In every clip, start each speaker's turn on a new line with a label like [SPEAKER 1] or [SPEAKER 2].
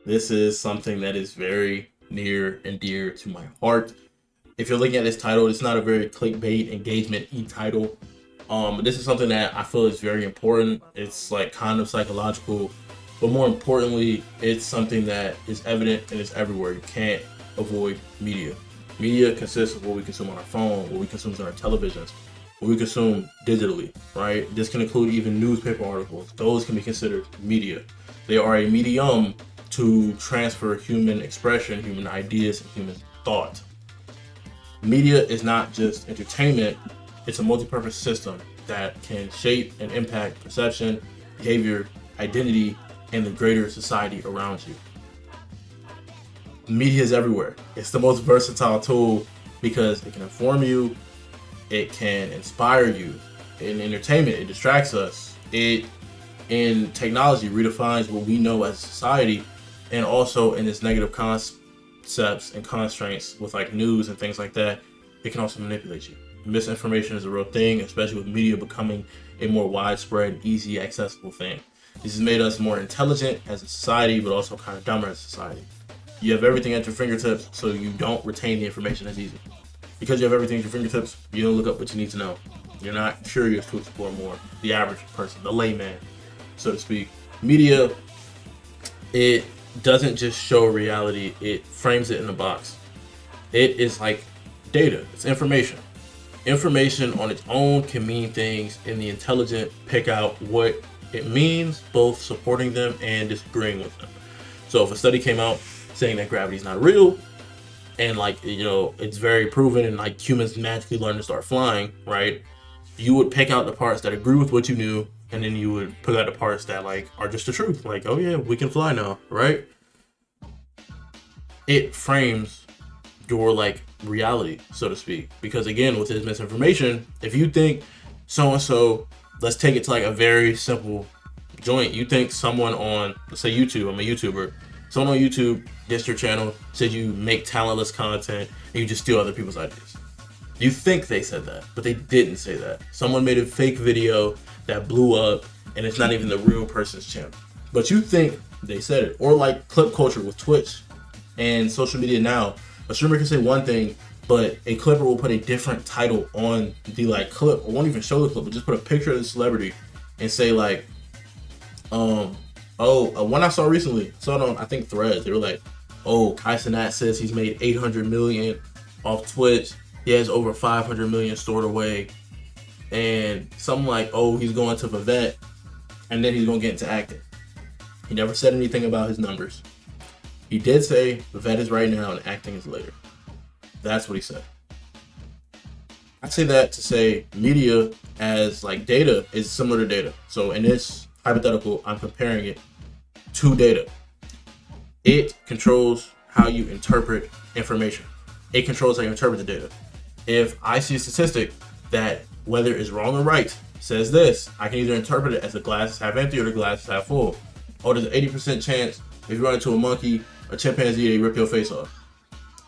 [SPEAKER 1] This is something that is very near and dear to my heart. If you're looking at this title, it's not a very clickbait engagement title. This is something that I feel is very important. It's like kind of psychological, but more importantly, it's something that is evident and it's everywhere. You can't avoid media. Media consists of what we consume on our phone, what we consume on our televisions, what we consume digitally, right? This can include even newspaper articles. Those can be considered media. They are a medium to transfer human expression, human ideas, and human thought. Media is not just entertainment, it's a multi-purpose system that can shape and impact perception, behavior, identity, and the greater society around you. Media is everywhere. It's the most versatile tool because it can inform you, it can inspire you. In entertainment, it distracts us. It in technology redefines what we know as a society, and also in its negative concepts and constraints with like news and things like that, it can also manipulate you. Misinformation is a real thing, especially with media becoming a more widespread, easy, accessible thing. This has made us more intelligent as a society, but also kind of dumber as a society. You have everything at your fingertips, so you don't retain the information as easy. Because you have everything at your fingertips, you don't look up what you need to know. You're not curious to explore more. The average person, the layman, so to speak. Media, it doesn't just show reality, it frames it in a box. It is like data, it's information. Information on its own can mean things, and the intelligent pick out what it means, both supporting them and disagreeing with them. So if a study came out saying that gravity is not real, and like it's very proven, and like humans magically learn to start flying, right? You would pick out the parts that agree with what you knew, and then you would pick out the parts that like are just the truth. Like, oh yeah, we can fly now, right? It frames your like reality, so to speak. Because again, with this misinformation, if you think so and so, let's take it to like a very simple joint. You think someone on, let's say YouTube, I'm a YouTuber, someone on YouTube dissed your channel, said you make talentless content and you just steal other people's ideas. You think they said that, but they didn't say that. Someone made a fake video that blew up and it's not even the real person's channel. But you think they said it. Or like clip culture with Twitch and social media now. A streamer can say one thing, but a clipper will put a different title on the like clip, or won't even show the clip, but just put a picture of the celebrity and say like, one I saw recently, saw it on I think Threads. They were like, oh, Kai Cenat says he's made 800 million off Twitch. He has over 500 million stored away, and something like, oh, he's going to Vivette, and then he's gonna get into acting. He never said anything about his numbers. He did say Vivette is right now and acting is later. That's what he said. I say that to say media as like data is similar to data. So in this hypothetical, I'm comparing it to data. It controls how you interpret information. It controls how you interpret the data. If I see a statistic that whether it's wrong or right says this, I can either interpret it as the glass is half empty or the glass is half full. Oh, there's an 80% chance if you run into a monkey or chimpanzee, they rip your face off.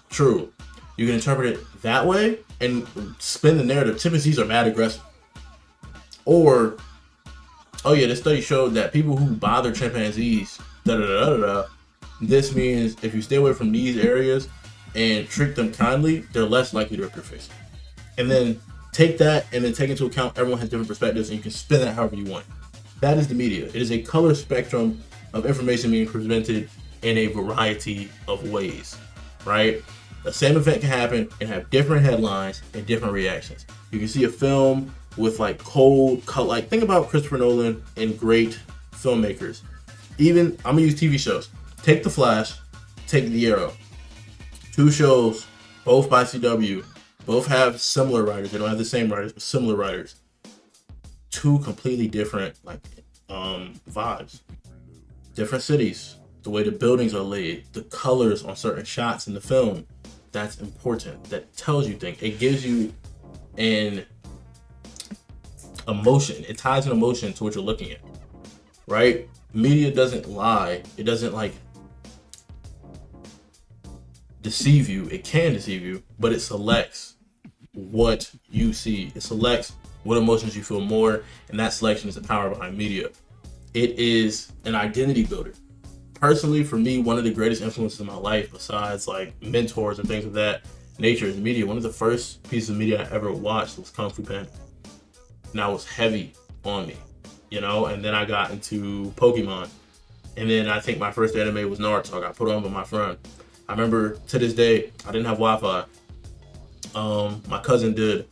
[SPEAKER 1] True. You can interpret it that way and spin the narrative. Chimpanzees are mad aggressive. Or, oh yeah, this study showed that people who bother chimpanzees, this means if you stay away from these areas and treat them kindly, they're less likely to rip your face. And then take that and then take into account everyone has different perspectives, and you can spin that however you want. That is the media. It is a color spectrum of information being presented in a variety of ways, right? The same event can happen and have different headlines and different reactions. You can see a film with like cold cut, like think about Christopher Nolan and great filmmakers. Even I'm gonna use TV shows. Take The Flash, take The Arrow. Two shows, both by CW, both have similar writers. They don't have the same writers, but similar writers. Two completely different like vibes. Different cities, the way the buildings are laid, the colors on certain shots in the film. That's important. That tells you things. It gives you an emotion. It ties an emotion to what you're looking at, right? Media doesn't lie. It doesn't like deceive you. It can deceive you, but it selects what you see. It selects what emotions you feel more, and that selection is the power behind media. It is an identity builder. personally, for me, one of the greatest influences in my life, besides like mentors and things of that nature, is media. One of the first pieces of media I ever watched was Kung Fu Panda. And that was heavy on me, you know. And then I got into Pokemon, and then I think my first anime was Naruto. I got put on by my friend. I remember to this day, I didn't have Wi-Fi. My cousin did,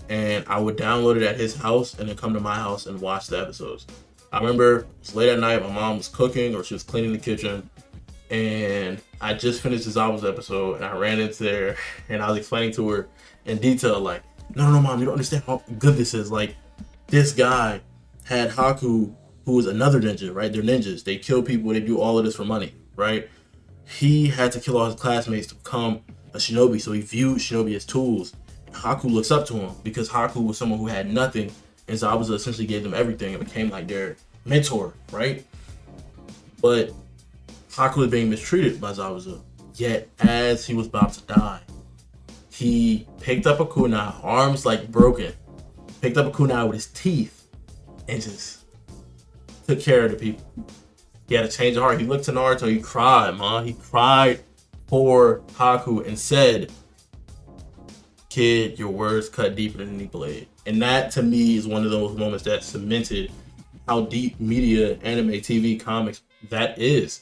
[SPEAKER 1] and I would download it at his house and then come to my house and watch the episodes. I remember it was late at night, my mom was cooking or she was cleaning the kitchen, and I just finished the Zabu's episode, and I ran into there and I was explaining to her in detail, like, no, mom, you don't understand how good this is. Like, this guy had Haku, who is another ninja, right? They're ninjas. They kill people. They do all of this for money, right? He had to kill all his classmates to become a shinobi, so he viewed shinobi as tools. Haku looks up to him because Haku was someone who had nothing, and Zabuza essentially gave them everything and became like their mentor, right? But Haku was being mistreated by Zabuza. Yet, as he was about to die, he picked up a kunai, arms like broken, picked up a kunai with his teeth, and just took care of the people. He had a change of heart. He looked to Naruto, he cried, man. He cried for Haku and said, kid, your words cut deeper than any blade. And that, to me, is one of those moments that cemented how deep media, anime, TV, comics, that is.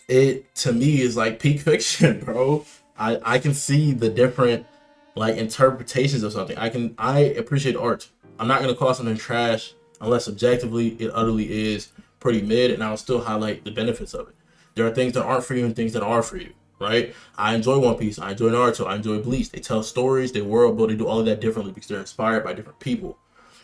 [SPEAKER 1] It, to me, is like peak fiction, bro. I can see the different, like, interpretations of something. I appreciate art. I'm not going to call something trash unless subjectively it utterly is pretty mid, and I'll still highlight the benefits of it. There are things that aren't for you and things that are for you, right? I enjoy One Piece, I enjoy Naruto, I enjoy Bleach. They tell stories, they world build, they do all of that differently because they're inspired by different people.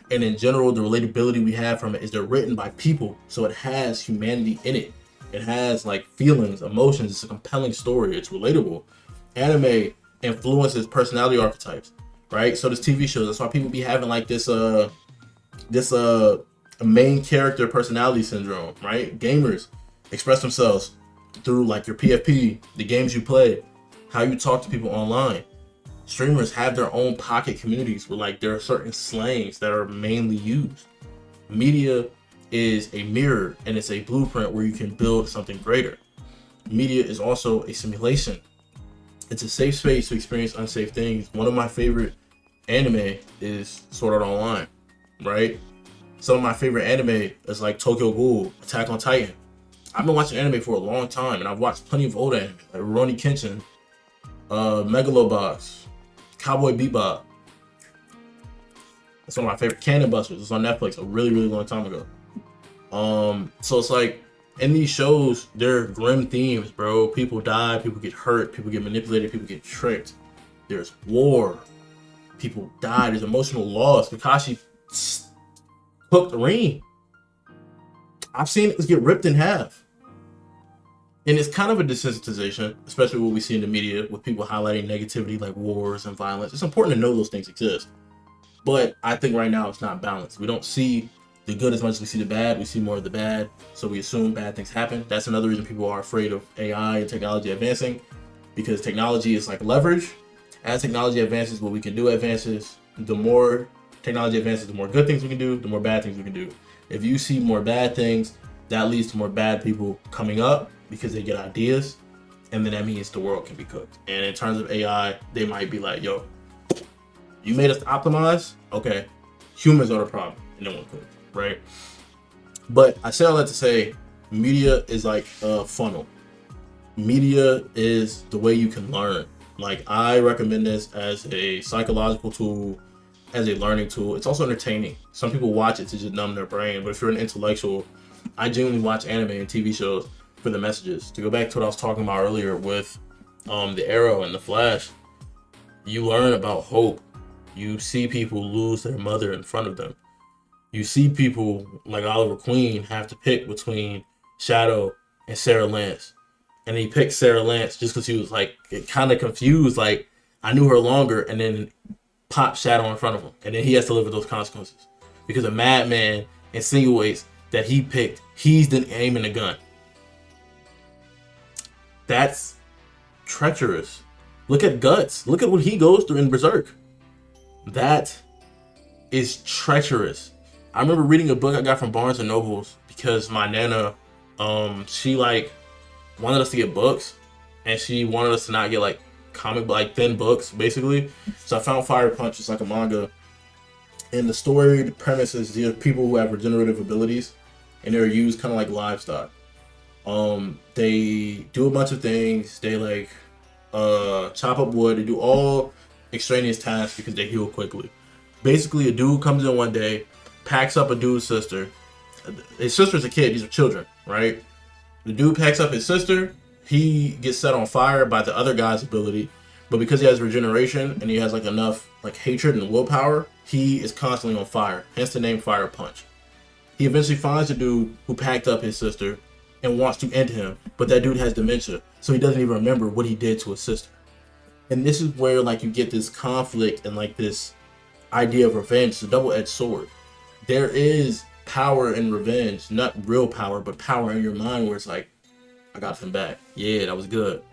[SPEAKER 1] And in general, the relatability we have from it is they're written by people, so it has humanity in it. It has like feelings, emotions. It's a compelling story. It's relatable. Anime influences personality archetypes, right? So there's TV shows. That's why people be having like this main character personality syndrome, right? Gamers express themselves through like your PFP, the games you play, how you talk to people online. Streamers have their own pocket communities where like there are certain slangs that are mainly used. Media is a mirror and it's a blueprint where you can build something greater. Media is also a simulation. It's a safe space to experience unsafe things. One of my favorite anime is Sword Art Online, right? Some of my favorite anime is like Tokyo Ghoul, Attack on Titan. I've been watching anime for a long time, and I've watched plenty of old anime, like Rurouni Kenshin, Megalobox, Cowboy Bebop. That's one of my favorite. Cannon Busters. It's on Netflix a really, really long time ago. So it's like, in these shows, they're grim themes, bro. People die, people get hurt, people get manipulated, people get tricked. There's war. People die. There's emotional loss. Kakashi hooked Rin. I've seen it get ripped in half. And it's kind of a desensitization, especially what we see in the media with people highlighting negativity like wars and violence. It's important to know those things exist. But I think right now it's not balanced. We don't see the good as much as we see the bad. We see more of the bad. So we assume bad things happen. That's another reason people are afraid of AI and technology advancing, because technology is like leverage. As technology advances, what we can do advances. The more technology advances, the more good things we can do, the more bad things we can do. If you see more bad things, that leads to more bad people coming up because they get ideas, and then that means the world can be cooked. And in terms of AI, they might be like, yo, you made us optimize? Okay, humans are the problem, and no one could, right? But I say all that to say, media is like a funnel. Media is the way you can learn. Like, I recommend this as a psychological tool, as a learning tool. It's also entertaining. Some people watch it to just numb their brain, but if you're an intellectual, I genuinely watch anime and TV shows for the messages. To go back to what I was talking about earlier with the Arrow and the Flash, you learn about hope. You see people lose their mother in front of them. You see people like Oliver Queen have to pick between Shadow and Sarah Lance. And he picked Sarah Lance just because he was like kind of confused, like, I knew her longer, and then pop Shadow in front of him. And then he has to live with those consequences. Because a madman insinuates that he picked, he's the aiming the gun. That's treacherous. Look at Guts. Look at what he goes through in Berserk. That is treacherous. I remember reading a book I got from Barnes and Nobles because my nana She like wanted us to get books, and she wanted us to not get like like thin books, basically. So I found Fire Punch. It's like a manga, and the story, the premise is these are people who have regenerative abilities, and they're used kind of like livestock. They do a bunch of things. They like chop up wood. They do all extraneous tasks because they heal quickly. Basically, a dude comes in one day, packs up a dude's sister. His sister's a kid. These are children, right? The dude packs up his sister. He gets set on fire by the other guy's ability, but because he has regeneration and he has like enough like hatred and willpower, he is constantly on fire. Hence the name Fire Punch. He eventually finds the dude who packed up his sister and wants to end him, but that dude has dementia, so he doesn't even remember what he did to his sister. And this is where like you get this conflict and like this idea of revenge. It's a double-edged sword. There is power in revenge, not real power, but power in your mind where it's like, I got them back. Yeah, that was good.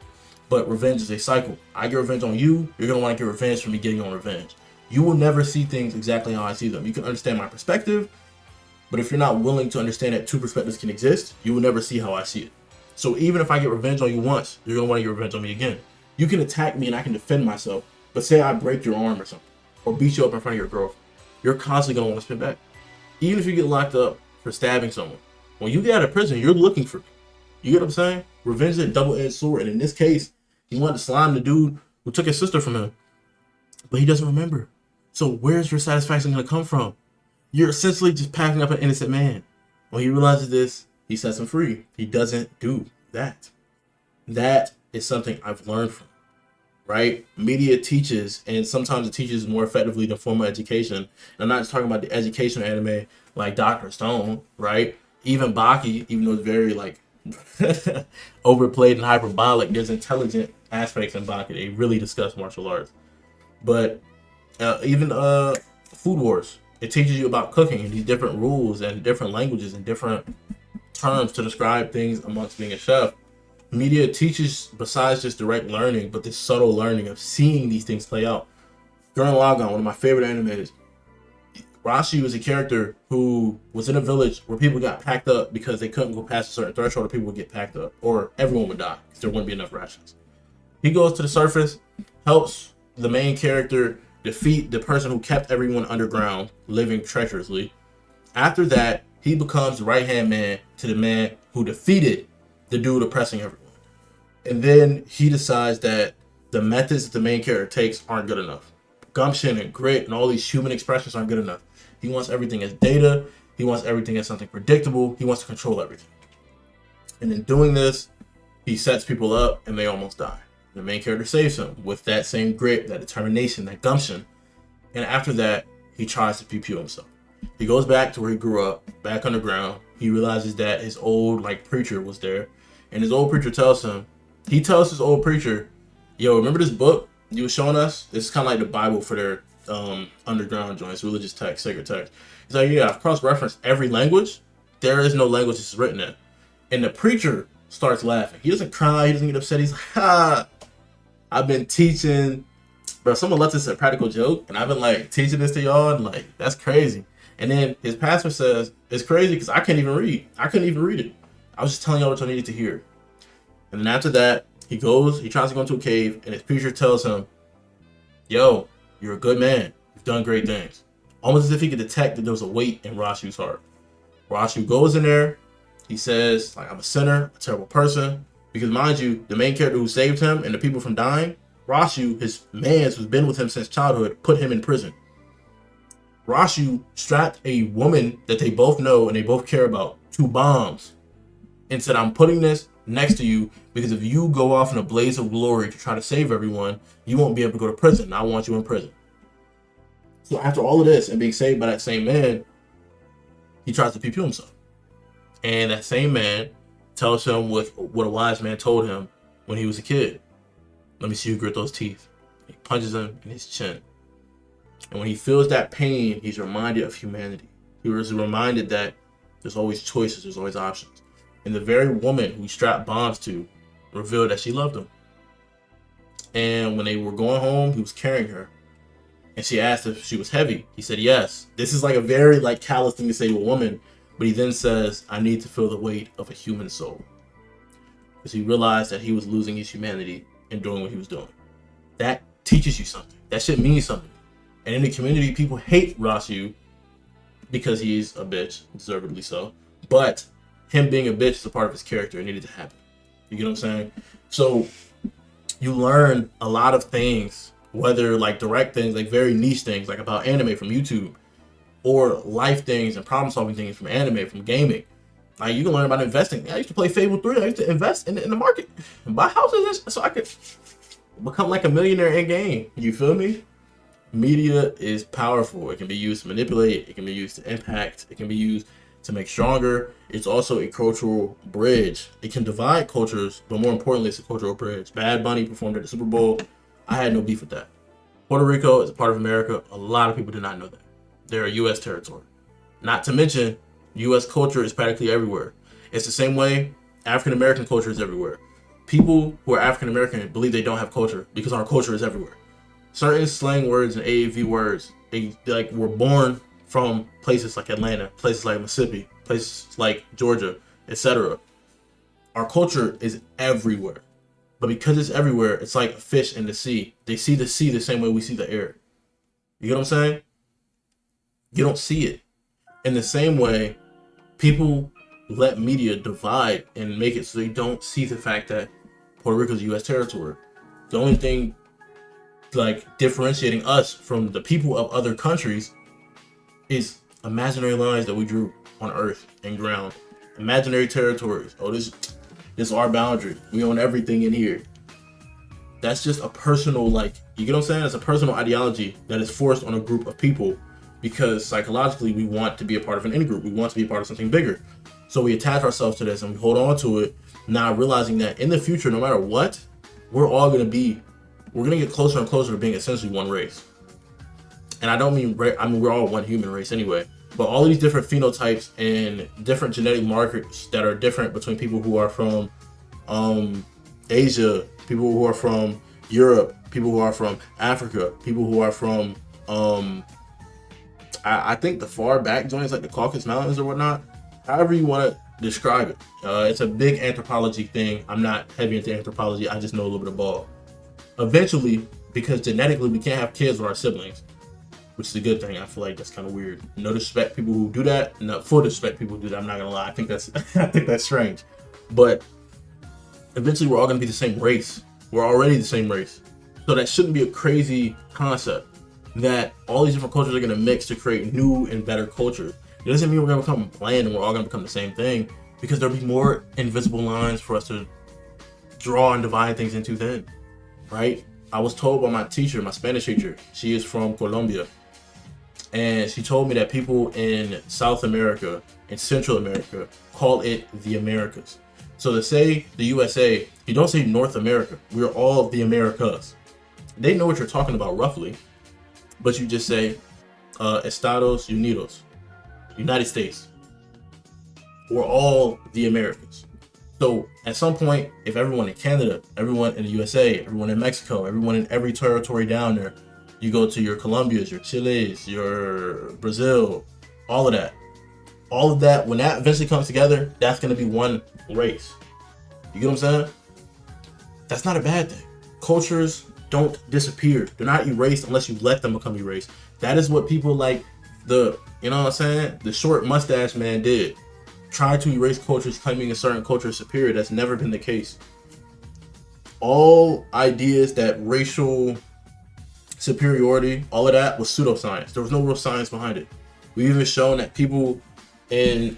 [SPEAKER 1] But revenge is a cycle. I get revenge on you, you're gonna want to get revenge for me getting on revenge. You will never see things exactly how I see them. You can understand my perspective, but if you're not willing to understand that two perspectives can exist, you will never see how I see it. So even if I get revenge on you once, you're gonna want to get revenge on me again. You can attack me and I can defend myself, but say I break your arm or something, or beat you up in front of your girlfriend, you're constantly gonna want to spin back. Even if you get locked up for stabbing someone, when you get out of prison, you're looking for me. You get what I'm saying? Revenge is a double-edged sword, and in this case, he wanted to slime the dude who took his sister from him, but he doesn't remember. So where's your satisfaction gonna come from? You're essentially just packing up an innocent man. When he realizes this, he sets him free. He doesn't do that. That is something I've learned from, right? Media teaches, and sometimes it teaches more effectively than formal education. And I'm not just talking about the educational anime like Dr. Stone, right? Even Baki, even though it's very like overplayed and hyperbolic, there's intelligent aspects in Baki. They really discuss martial arts. But even Food Wars, it teaches you about cooking and these different rules and different languages and different terms to describe things amongst being a chef. Media teaches, besides just direct learning, but this subtle learning of seeing these things play out. Gurren Lagann, one of my favorite animes, Rashi was a character who was in a village where people got packed up because they couldn't go past a certain threshold, or people would get packed up, or everyone would die because there wouldn't be enough rations. He goes to the surface, helps the main character defeat the person who kept everyone underground, living treacherously. After that, he becomes the right-hand man to the man who defeated the dude oppressing everyone. And then he decides that the methods that the main character takes aren't good enough. Gumption and grit and all these human expressions aren't good enough. He wants everything as data. He wants everything as something predictable. He wants to control everything. And in doing this, he sets people up and they almost die. The main character saves him with that same grit, that determination, that gumption. And after that, he tries to pew himself. He goes back to where he grew up, back underground. He realizes that his old preacher was there. And his old preacher tells him, his old preacher, yo, remember this book you were showing us? This is kind of like the Bible for their underground joints, religious text, sacred text. He's like, yeah, I've cross-referenced every language. There is no language this is written in. And the preacher starts laughing. He doesn't cry. He doesn't get upset. He's like, ha, I've been teaching. Bro, someone left this a practical joke, and I've been teaching this to y'all, and that's crazy. And then his pastor says, it's crazy because I can't even read. I couldn't even read it. I was just telling y'all what y'all needed to hear. And then after that, he tries to go into a cave, and his preacher tells him, yo, you're a good man. You've done great things. Almost as if he could detect that there was a weight in Rashu's heart. Rashu goes in there. He says, I'm a sinner, a terrible person. Because mind you, the main character who saved him and the people from dying, Rashu, his mans who's been with him since childhood, put him in prison. Rashu strapped a woman that they both know and they both care about to bombs and said, I'm putting this next to you because if you go off in a blaze of glory to try to save everyone, you won't be able to go to prison. I want you in prison. So after all of this and being saved by that same man, he tries to pew himself. And that same man tells him what a wise man told him when he was a kid. Let me see you grit those teeth. He punches him in his chin. And when he feels that pain, he's reminded of humanity. He was reminded that there's always choices, there's always options. And the very woman who he strapped bombs to revealed that she loved him. And when they were going home, he was carrying her. And she asked if she was heavy. He said yes. This is a very callous thing to say to a woman. But he then says, I need to feel the weight of a human soul. Because he realized that he was losing his humanity in doing what he was doing. That teaches you something. That shit means something. And in the community, people hate Rasu because he's a bitch, deservedly so. But him being a bitch is a part of his character. It needed to happen. You get what I'm saying? So you learn a lot of things, whether like direct things, like very niche things, like about anime from YouTube, or life things and problem solving things from anime, from gaming. Like you can learn about investing. I used to play Fable 3. I used to invest in the market and buy houses so I could become like a millionaire in game. You feel me? Media is powerful. It can be used to manipulate. It can be used to impact. It can be used to make stronger. It's also a cultural bridge. It can divide cultures, but more importantly, it's a cultural bridge. Bad Bunny performed at the Super Bowl. I had no beef with that. Puerto Rico is a part of America. A lot of people did not know that. They're a U.S. territory. Not to mention, U.S. culture is practically everywhere. It's the same way African-American culture is everywhere. People who are African-American believe they don't have culture because our culture is everywhere. Certain slang words and AAV words, they like were born from places like Atlanta, places like Mississippi, places like Georgia, etc. Our culture is everywhere. But because it's everywhere, it's like a fish in the sea. They see the sea the same way we see the air. You get what I'm saying? You don't see it. In the same way, people let media divide and make it so they don't see the fact that Puerto Rico is U.S. territory. The only thing like differentiating us from the people of other countries is imaginary lines that we drew on earth and ground. Imaginary territories. Oh, this is our boundary. We own everything in here. That's just a personal, like, you get what I'm saying? It's a personal ideology that is forced on a group of people because psychologically we want to be a part of an in-group. We want to be a part of something bigger. So we attach ourselves to this and we hold on to it, not realizing that in the future, no matter what, we're going to get closer and closer to being essentially one race. And I don't mean, we're all one human race anyway, but all of these different phenotypes and different genetic markers that are different between people who are from Asia, people who are from Europe, people who are from Africa, people who are from, I think the far back joints like the Caucasus Mountains or whatnot, however you want to describe it. It's a big anthropology thing. I'm not heavy into anthropology. I just know a little bit of ball. Eventually, because genetically we can't have kids with our siblings, which is a good thing. I feel like that's kind of weird. No disrespect people who do that. No, full disrespect people who do that. I'm not gonna lie. I think that's strange. But eventually, we're all gonna be the same race. We're already the same race. So that shouldn't be a crazy concept that all these different cultures are gonna mix to create new and better cultures. It doesn't mean we're gonna become bland and we're all gonna become the same thing, because there'll be more invisible lines for us to draw and divide things into then. Right? I was told by my teacher, my Spanish teacher, she is from Colombia, and she told me that people in South America and Central America call it the Americas. So to say the USA, you don't say North America. We're all the Americas. They know what you're talking about roughly, but you just say Estados Unidos, United States. We're all the Americas. So at some point, if everyone in Canada, everyone in the USA, everyone in Mexico, everyone in every territory down there, you go to your Colombias, your Chiles, your Brazil, all of that, when that eventually comes together, that's going to be one race. You get what I'm saying? That's not a bad thing. Cultures don't disappear. They're not erased unless you let them become erased. That is what people like the short mustache man did. Try to erase cultures, claiming a certain culture is superior. That's never been the case. All ideas that racial superiority, all of that was pseudoscience. There was no real science behind it. We've even shown that people in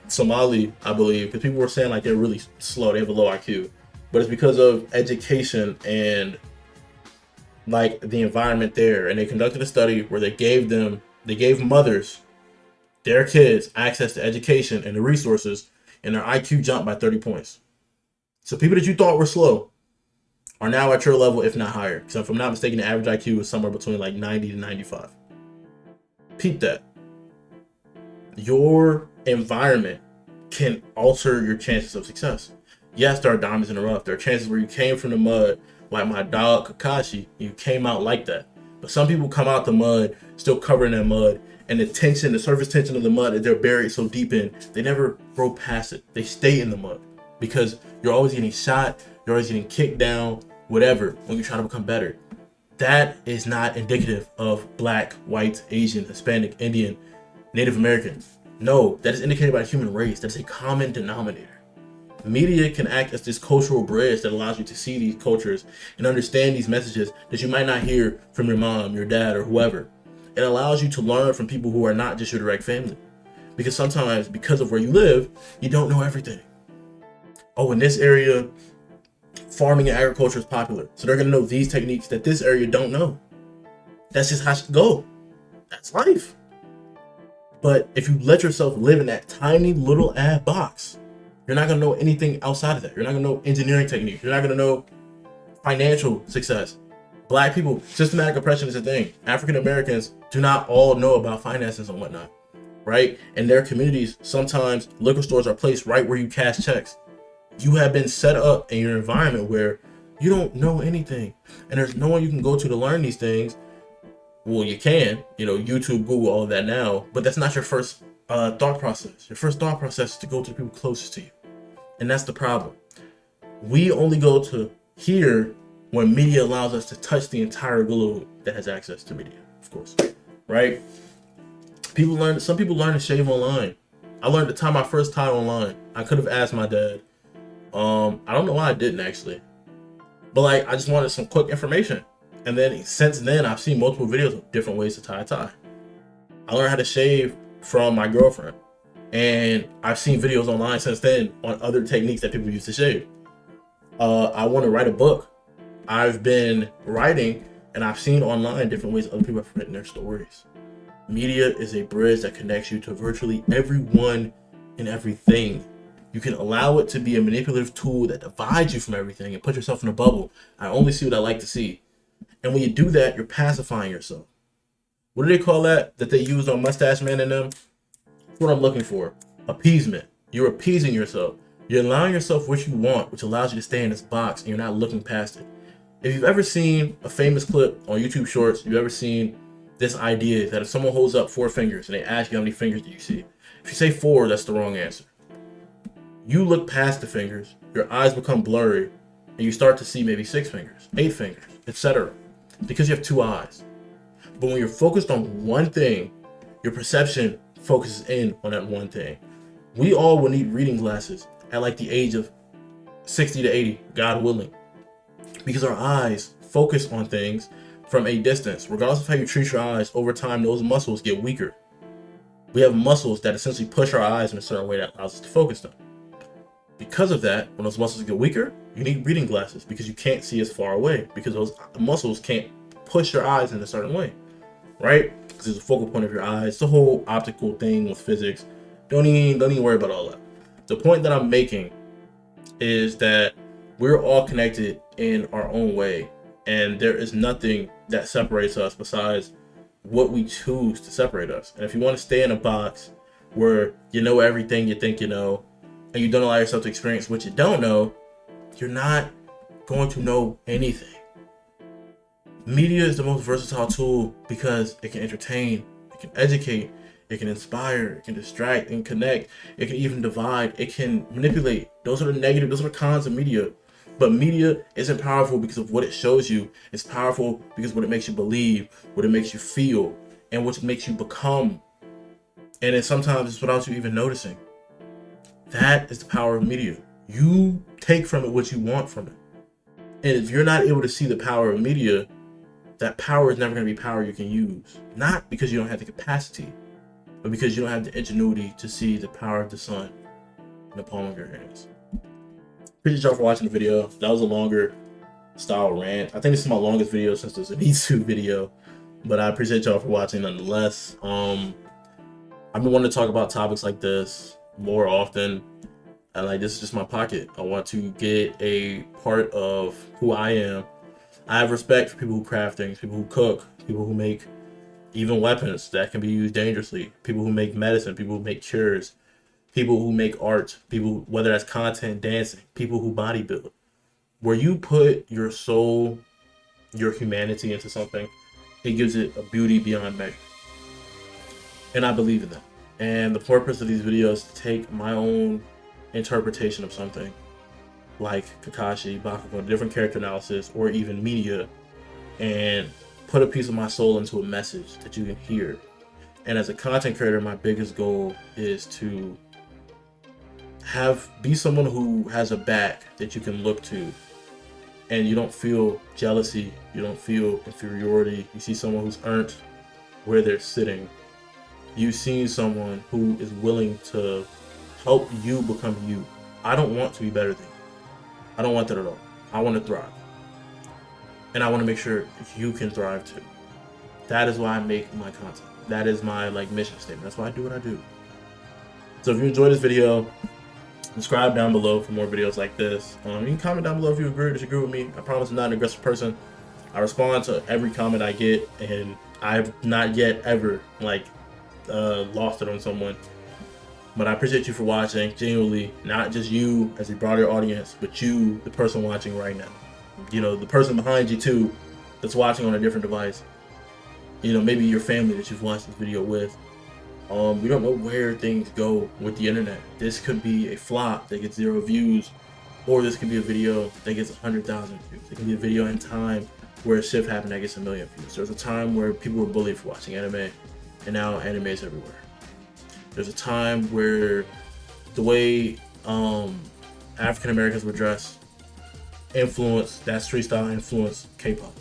[SPEAKER 1] Somali, I believe, because people were saying like they're really slow, they have a low IQ, but it's because of education and like the environment there. And they conducted a study where they gave mothers their kids access to education and the resources, and their IQ jumped by 30 points. So people that you thought were slow are now at your level, if not higher. Because if I'm not mistaken, the average IQ is somewhere between like 90 to 95. Peep that. Your environment can alter your chances of success. Yes, there are diamonds in the rough. There are chances where you came from the mud, like my dog Kakashi, you came out like that. But some people come out the mud, still covered in that mud, and the tension, the surface tension of the mud that they're buried so deep in, they never grow past it. They stay in the mud because you're always getting shot, you're always getting kicked down, whatever, when you try to become better. That is not indicative of Black, white, Asian, Hispanic, Indian, Native American. No, that is indicated by the human race. That is a common denominator. Media can act as this cultural bridge that allows you to see these cultures and understand these messages that you might not hear from your mom, your dad, or whoever. It allows you to learn from people who are not just your direct family. Because sometimes, because of where you live, you don't know everything. Oh, in this area, farming and agriculture is popular. So they're going to know these techniques that this area don't know. That's just how it should go. That's life. But if you let yourself live in that tiny little ad box, you're not going to know anything outside of that. You're not going to know engineering techniques. You're not going to know financial success. Black people, systematic oppression is a thing. African Americans do not all know about finances and whatnot, right? In their communities, sometimes liquor stores are placed right where you cash checks. You have been set up in your environment where you don't know anything. And there's no one you can go to learn these things. Well, you can, YouTube, Google, all of that now, but that's not your first thought process. Your first thought process is to go to the people closest to you. And that's the problem. We only go to here when media allows us to touch the entire globe that has access to media, of course, right? Some people learn to shave online. I learned to tie my first tie online. I could have asked my dad. I don't know why I didn't actually, but I just wanted some quick information. And then since then, I've seen multiple videos of different ways to tie a tie. I learned how to shave from my girlfriend. And I've seen videos online since then on other techniques that people use to shave. I want to write a book. I've been writing and I've seen online different ways other people have written their stories. Media is a bridge that connects you to virtually everyone and everything. You can allow it to be a manipulative tool that divides you from everything and put yourself in a bubble. I only see what I like to see. And when you do that, you're pacifying yourself. What do they call that they use on Mustache Man and them? That's what I'm looking for. Appeasement. You're appeasing yourself. You're allowing yourself what you want, which allows you to stay in this box and you're not looking past it. If you've ever seen a famous clip on YouTube Shorts, you've ever seen this idea that if someone holds up 4 fingers and they ask you how many fingers do you see, if you say 4, that's the wrong answer. You look past the fingers, your eyes become blurry, and you start to see maybe 6 fingers, 8 fingers, etc. Because you have 2 eyes. But when you're focused on one thing, your perception focuses in on that one thing. We all will need reading glasses at the age of 60 to 80, God willing. Because our eyes focus on things from a distance. Regardless of how you treat your eyes, over time, those muscles get weaker. We have muscles that essentially push our eyes in a certain way that allows us to focus them. Because of that, when those muscles get weaker, you need reading glasses because you can't see as far away because those muscles can't push your eyes in a certain way, right? Because there's a focal point of your eyes. It's the whole optical thing with physics. Don't even worry about all that. The point that I'm making is that we're all connected in our own way, and there is nothing that separates us besides what we choose to separate us. And if you want to stay in a box where you know everything you think you know, and you don't allow yourself to experience what you don't know, you're not going to know anything. Media is the most versatile tool because it can entertain, it can educate, it can inspire, it can distract, it can connect, it can even divide, it can manipulate. Those are the cons of media. But media isn't powerful because of what it shows you. It's powerful because of what it makes you believe, what it makes you feel, and what it makes you become. And then sometimes it's without you even noticing. That is the power of media. You take from it what you want from it. And if you're not able to see the power of media, that power is never going to be power you can use. Not because you don't have the capacity, but because you don't have the ingenuity to see the power of the sun in the palm of your hands. Appreciate y'all for watching the video. That was a longer style rant. I think this is my longest video since there's an YouTube video, but I appreciate y'all for watching nonetheless. I've been wanting to talk about topics like this more often, and this is just my pocket. I want to get a part of who I am. I have respect for people who craft things, people who cook, people who make even weapons that can be used dangerously, people who make medicine, people who make cures, people who make art, people, whether that's content, dancing, people who bodybuild. Where you put your soul, your humanity into something, it gives it a beauty beyond measure. and I believe in them. And the purpose of these videos is to take my own interpretation of something, like Kakashi, Bakugo, different character analysis, or even media, and put a piece of my soul into a message that you can hear. And as a content creator, my biggest goal is to be someone who has a back that you can look to, and you don't feel jealousy, you don't feel inferiority. You see someone who's earned where they're sitting. You've seen someone who is willing to help you become you. I don't want to be better than you. I don't want that at all. I want to thrive. And I want to make sure you can thrive too. That is why I make my content. That is my mission statement. That's why I do what I do. So if you enjoyed this video, subscribe down below for more videos like this. You can comment down below if you agree or disagree with me. I promise I'm not an aggressive person. I respond to every comment I get, and I've not yet ever lost it on someone. But I appreciate you for watching, genuinely. Not just you as a broader audience, but you, the person watching right now. The person behind you too, that's watching on a different device. Maybe your family that you've watched this video with. We don't know where things go with the internet. This could be a flop that gets 0 views, or this could be a video that gets 100,000 views. It can be a video in time where a shift happened that gets 1 million views. There's a time where people were bullied for watching anime, and now anime is everywhere. There's a time where the way African Americans were dressed that street style influenced K-pop.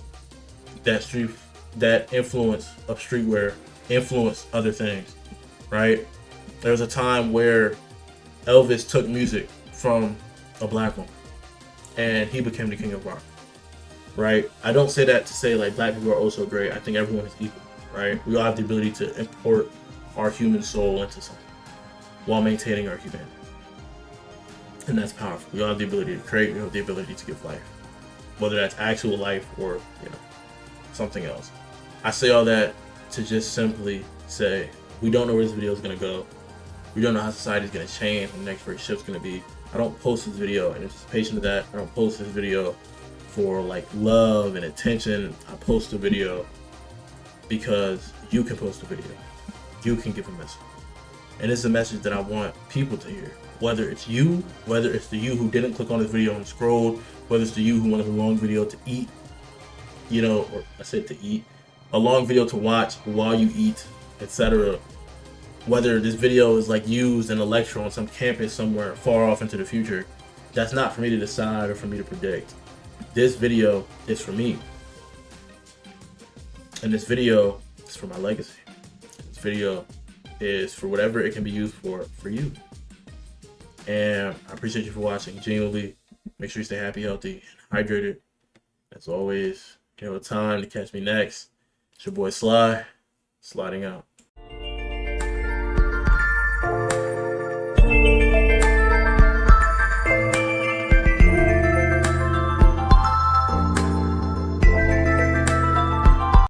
[SPEAKER 1] That influence of streetwear influenced other things, right? There was a time where Elvis took music from a black woman and he became the king of rock, right? I don't say that to say black people are also great. I think everyone is equal, right? We all have the ability to import our human soul into something while maintaining our humanity. And that's powerful. We all have the ability to create, we have the ability to give life, whether that's actual life or something else. I say all that to just simply say we don't know where this video is going to go. We don't know how society is going to change, when the next great shift is going to be. I don't post this video in anticipation of that. I don't post this video for love and attention. I post a video because you can post a video. You can give a message. And it's a message that I want people to hear. Whether it's you, whether it's the you who didn't click on this video and scrolled, whether it's the you who wanted a long video to eat, or I said to eat, a long video to watch while you eat, etc. Whether this video is used in a lecture on some campus somewhere far off into the future, that's not for me to decide or for me to predict. This video is for me. And this video is for my legacy. This video is for whatever it can be used for you. And I appreciate you for watching. Genuinely, make sure you stay happy, healthy, and hydrated. As always, time to catch me next. It's your boy Sly, sliding out.